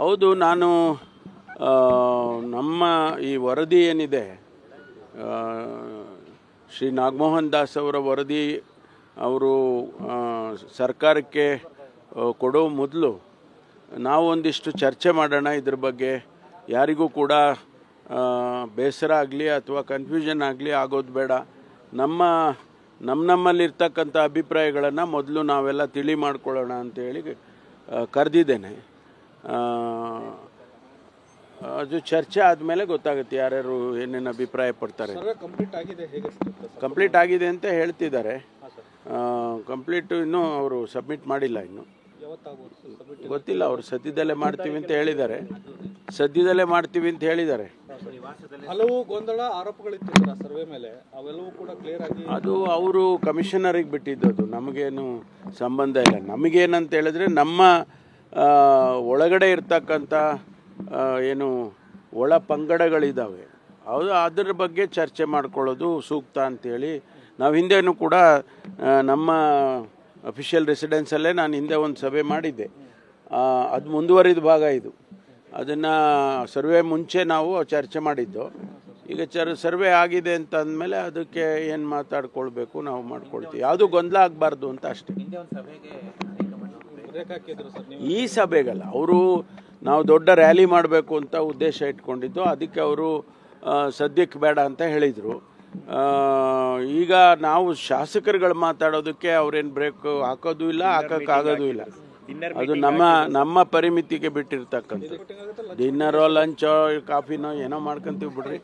ಹೌದು, ನಾನು ನಮ್ಮ ಈ ವರದಿ ಏನಿದೆ, ಶ್ರೀ ನಾಗಮೋಹನ್ ದಾಸ್ ಅವರ ವರದಿ ಅವರು ಸರ್ಕಾರಕ್ಕೆ ಕೊಡೋ ಮೊದಲು ನಾವು ಒಂದಿಷ್ಟು ಚರ್ಚೆ ಮಾಡೋಣ. ಇದ್ರ ಬಗ್ಗೆ ಯಾರಿಗೂ ಕೂಡ ಬೇಸರ ಆಗಲಿ ಅಥವಾ ಕನ್ಫ್ಯೂಷನ್ ಆಗಲಿ ಆಗೋದು ಬೇಡ. ನಮ್ಮಲ್ಲಿರ್ತಕ್ಕಂಥ ಅಭಿಪ್ರಾಯಗಳನ್ನು ಮೊದಲು ನಾವೆಲ್ಲ ತಿಳಿ ಮಾಡ್ಕೊಳ್ಳೋಣ ಅಂತೇಳಿ ಕರೆದಿದ್ದೇನೆ. ಅದು ಚರ್ಚೆ ಆದಮೇಲೆ ಗೊತ್ತಾಗುತ್ತೆ ಯಾರ್ಯಾರು ಏನೇನು ಅಭಿಪ್ರಾಯ ಪಡ್ತಾರೆ. ಕಂಪ್ಲೀಟ್ ಆಗಿದೆ ಅಂತ ಹೇಳ್ತಿದ್ದಾರೆ. ಕಂಪ್ಲೀಟು ಇನ್ನೂ ಅವರು ಸಬ್ಮಿಟ್ ಮಾಡಿಲ್ಲ, ಇನ್ನು ಗೊತ್ತಿಲ್ಲ. ಅವರು ಸದ್ಯದಲ್ಲೇ ಮಾಡ್ತೀವಿ ಅಂತ ಹೇಳಿದ್ದಾರೆ. ಹಲವು ಗೊಂದಲ ಆರೋಪಗಳಿತ್ತು ಸರ್ವೆ ಮೇಲೆ, ಅವೆಲ್ಲವೂ ಕೂಡ ಕ್ಲಿಯರ್ ಆಗಿ ಅದು ಅವರು ಕಮಿಷನರಿಗೆ ಬಿಟ್ಟಿದ್ದು. ಅದು ನಮಗೇನು ಸಂಬಂಧ ಇಲ್ಲ. ನಮಗೇನಂತ ಹೇಳಿದ್ರೆ ನಮ್ಮ ಒಳಗಡೆ ಇರ್ತಕ್ಕಂಥ ಏನು ಒಳ ಪಂಗಡಗಳಿದ್ದಾವೆ, ಅದರ ಬಗ್ಗೆ ಚರ್ಚೆ ಮಾಡ್ಕೊಳ್ಳೋದು ಸೂಕ್ತ ಅಂತೇಳಿ ನಾವು ಹಿಂದೆನೂ ಕೂಡ ನಮ್ಮ ಅಫಿಷಿಯಲ್ ರೆಸಿಡೆನ್ಸಲ್ಲೇ ನಾನು ಹಿಂದೆ ಒಂದು ಸಭೆ ಮಾಡಿದ್ದೆ. ಅದು ಮುಂದುವರಿದ ಭಾಗ ಇದು. ಅದನ್ನು ಸರ್ವೆ ಮುಂಚೆ ನಾವು ಚರ್ಚೆ ಮಾಡಿದ್ದು. ಈಗ ಸರ್ವೆ ಆಗಿದೆ ಅಂತ ಅಂದಮೇಲೆ ಅದಕ್ಕೆ ಏನು ಮಾತಾಡ್ಕೊಳ್ಬೇಕು ನಾವು ಮಾಡ್ಕೊಳ್ತೀವಿ. ಯಾವುದು ಗೊಂದಲ ಆಗಬಾರ್ದು ಅಂತ ಅಷ್ಟೇ. ಈ ಸಭೆಗಲ್ಲ, ಅವರು ನಾವು ದೊಡ್ಡ ರ್ಯಾಲಿ ಮಾಡಬೇಕು ಅಂತ ಉದ್ದೇಶ ಇಟ್ಕೊಂಡಿದ್ದು. ಅದಕ್ಕೆ ಅವರು ಸದ್ಯಕ್ಕೆ ಬೇಡ ಅಂತ ಹೇಳಿದರು. ಈಗ ನಾವು ಶಾಸಕರುಗಳು ಮಾತಾಡೋದಕ್ಕೆ ಅವ್ರೇನು ಬ್ರೇಕ್ ಹಾಕೋದು ಇಲ್ಲ, ಹಾಕೋಕ್ಕಾಗೋದು ಇಲ್ಲ. ಅದು ನಮ್ಮ ಪರಿಮಿತಿಗೆ ಬಿಟ್ಟಿರ್ತಕ್ಕಂಥ. ಡಿನ್ನರೋ ಲಂಚೋ ಕಾಫಿನೋ ಏನೋ ಮಾಡ್ಕೊಂತೀವಿ ಬಿಡ್ರಿ.